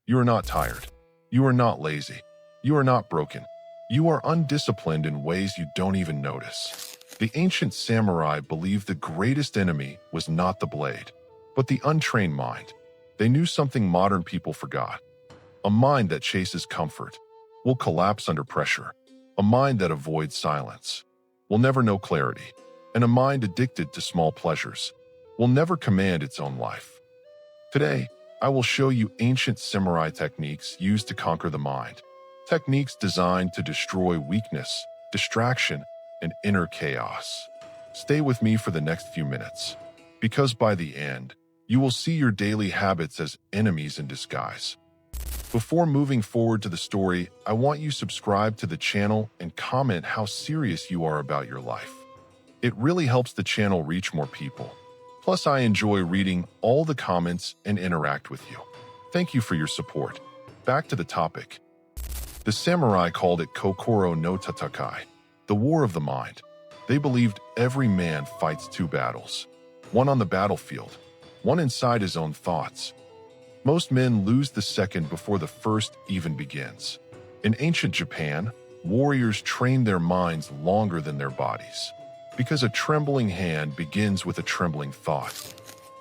You are not tired. You are not lazy. You are not broken. You are undisciplined in ways you don't even notice. The ancient samurai believed the greatest enemy was not the blade, but the untrained mind. They knew something modern people forgot. A mind that chases comfort will collapse under pressure. A mind that avoids silence will never know clarity. And a mind addicted to small pleasures will never command its own life. Today, I will show you ancient samurai techniques used to conquer the mind. Techniques designed to destroy weakness, distraction, and inner chaos. Stay with me for the next few minutes, because by the end, you will see your daily habits as enemies in disguise. Before moving forward to the story, I want you to subscribe to the channel and comment how serious you are about your life. It really helps the channel reach more people. Plus, I enjoy reading all the comments and interact with you. Thank you for your support. Back to the topic. The samurai called it Kokoro no Tatakai, the war of the mind. They believed every man fights two battles, one on the battlefield, one inside his own thoughts. Most men lose the second before the first even begins. In ancient Japan, warriors trained their minds longer than their bodies, because a trembling hand begins with a trembling thought.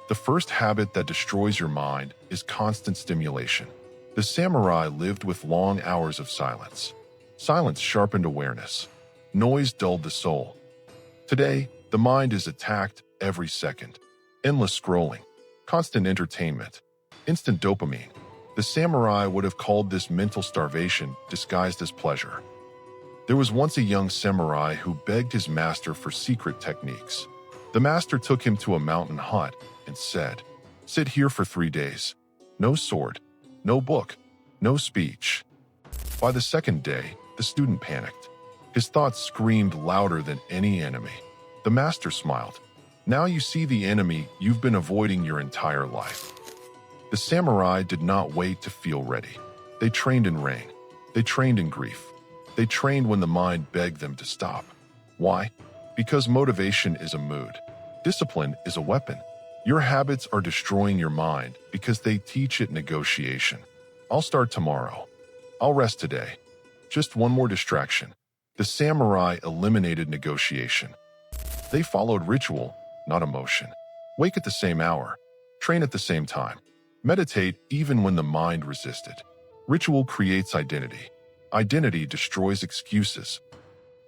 The first habit that destroys your mind is constant stimulation. The samurai lived with long hours of silence. Silence sharpened awareness. Noise dulled the soul. Today, the mind is attacked every second. Endless scrolling, constant entertainment, instant dopamine. The samurai would have called this mental starvation disguised as pleasure. There was once a young samurai who begged his master for secret techniques. The master took him to a mountain hut and said, "Sit here for 3 days. No sword, no book, no speech." By the second day, the student panicked. His thoughts screamed louder than any enemy. The master smiled. "Now you see the enemy you've been avoiding your entire life." The samurai did not wait to feel ready. They trained in rain. They trained in grief. They trained when the mind begged them to stop. Why? Because motivation is a mood. Discipline is a weapon. Your habits are destroying your mind because they teach it negotiation. I'll start tomorrow. I'll rest today. Just one more distraction. The samurai eliminated negotiation. They followed ritual, not emotion. Wake at the same hour. Train at the same time. Meditate even when the mind resisted. Ritual creates identity. Identity destroys excuses.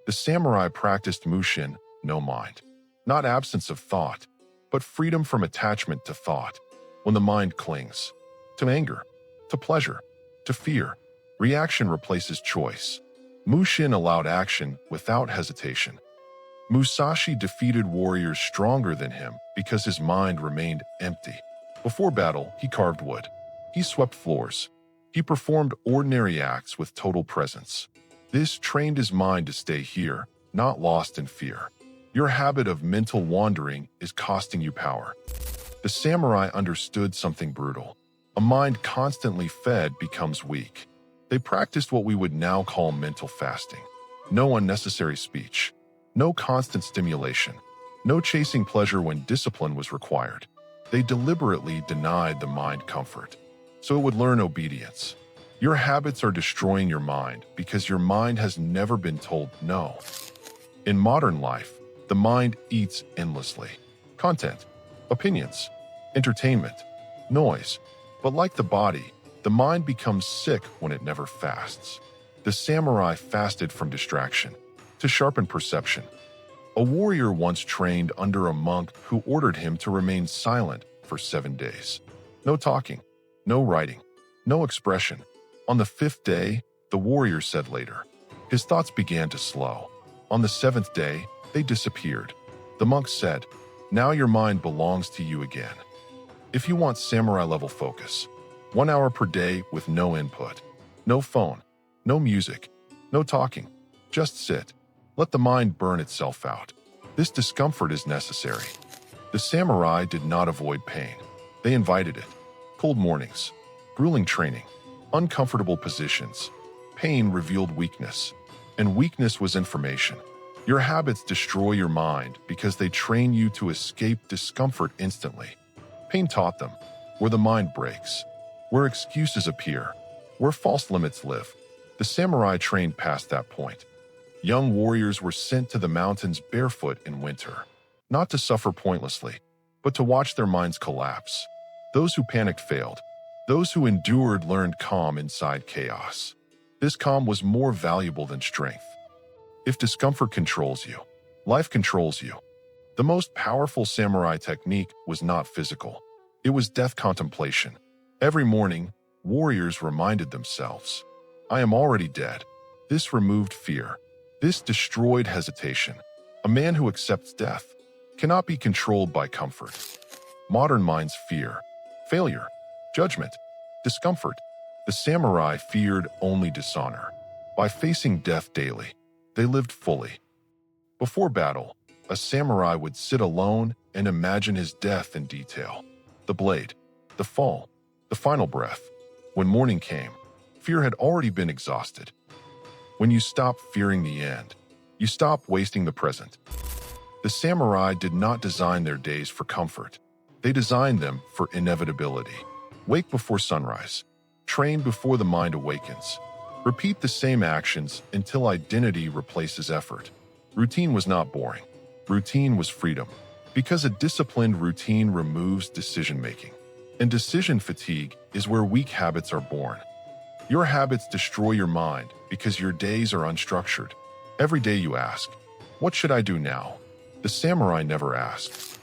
The samurai practiced mushin, no mind. Not absence of thought, but freedom from attachment to thought. When the mind clings to anger, to pleasure, to fear, reaction replaces choice. Mushin allowed action without hesitation. Musashi defeated warriors stronger than him because his mind remained empty. Before battle, he carved wood. He swept floors. He performed ordinary acts with total presence. This trained his mind to stay here, not lost in fear. Your habit of mental wandering is costing you power. The samurai understood something brutal. A mind constantly fed becomes weak. They practiced what we would now call mental fasting. No unnecessary speech. No constant stimulation. No chasing pleasure when discipline was required. They deliberately denied the mind comfort, so it would learn obedience. Your habits are destroying your mind because your mind has never been told no. In modern life, the mind eats endlessly. Content, opinions, entertainment, noise. But like the body, the mind becomes sick when it never fasts. The samurai fasted from distraction to sharpen perception. A warrior once trained under a monk who ordered him to remain silent for 7 days. No talking, no writing, no expression. On the 5th day, the warrior said later, his thoughts began to slow. On the 7th day, they disappeared. The monk said, "Now your mind belongs to you again." If you want samurai-level focus, 1 hour per day with no input, no phone, no music, no talking, just sit. Let the mind burn itself out. This discomfort is necessary. The samurai did not avoid pain. They invited it. Cold mornings, grueling training, uncomfortable positions. Pain revealed weakness, and weakness was information. Your habits destroy your mind because they train you to escape discomfort instantly. Pain taught them, where the mind breaks, where excuses appear, where false limits live. The samurai trained past that point. Young warriors were sent to the mountains barefoot in winter, not to suffer pointlessly, but to watch their minds collapse. Those who panicked failed. Those who endured learned calm inside chaos. This calm was more valuable than strength. If discomfort controls you, life controls you. The most powerful samurai technique was not physical. It was death contemplation. Every morning, warriors reminded themselves, I am already dead. This removed fear. This destroyed hesitation. A man who accepts death cannot be controlled by comfort. Modern minds fear failure, judgment, discomfort. The samurai feared only dishonor. By facing death daily, they lived fully. Before battle, a samurai would sit alone and imagine his death in detail. The blade, the fall, the final breath. When morning came, fear had already been exhausted. When you stop fearing the end, you stop wasting the present. The samurai did not design their days for comfort. They designed them for inevitability. Wake before sunrise. Train before the mind awakens. Repeat the same actions until identity replaces effort. Routine was not boring. Routine was freedom. Because a disciplined routine removes decision-making. And decision fatigue is where weak habits are born. Your habits destroy your mind because your days are unstructured. Every day you ask, what should I do now? The samurai never asked.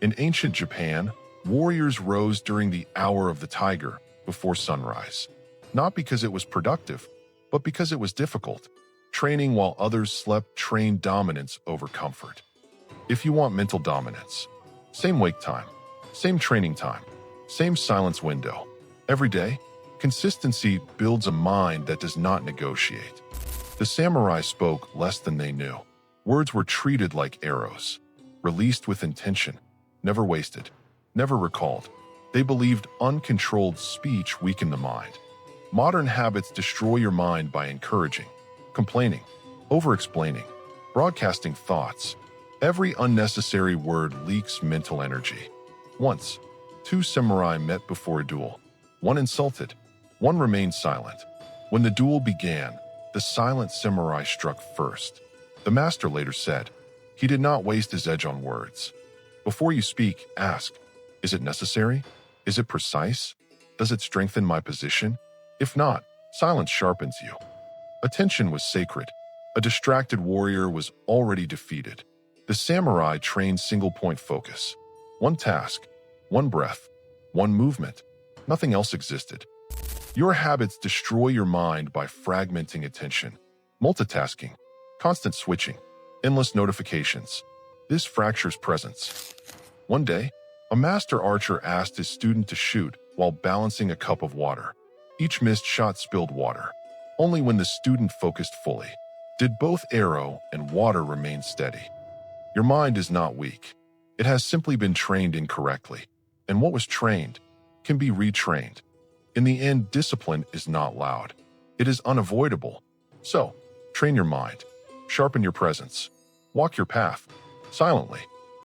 In ancient Japan, warriors rose during the hour of the tiger before sunrise. Not because it was productive, but because it was difficult. Training while others slept trained dominance over comfort. If you want mental dominance, same wake time, same training time, same silence window. Every day, consistency builds a mind that does not negotiate. The samurai spoke less than they knew. Words were treated like arrows, released with intention, never wasted, never recalled. They believed uncontrolled speech weakened the mind. Modern habits destroy your mind by encouraging, complaining, over-explaining, broadcasting thoughts. Every unnecessary word leaks mental energy. Once, two samurai met before a duel. One insulted, one remained silent. When the duel began, the silent samurai struck first. The master later said, he did not waste his edge on words. Before you speak, ask, is it necessary? Is it precise? Does it strengthen my position? If not, silence sharpens you. Attention was sacred. A distracted warrior was already defeated. The samurai trained single-point focus. One task, one breath, one movement. Nothing else existed. Your habits destroy your mind by fragmenting attention, multitasking, constant switching, endless notifications. This fractures presence. One day, a master archer asked his student to shoot while balancing a cup of water. Each missed shot spilled water. Only when the student focused fully did both arrow and water remain steady. Your mind is not weak. It has simply been trained incorrectly. And what was trained can be retrained. In the end, discipline is not loud. It is unavoidable. So, train your mind. Sharpen your presence. Walk your path. Silently.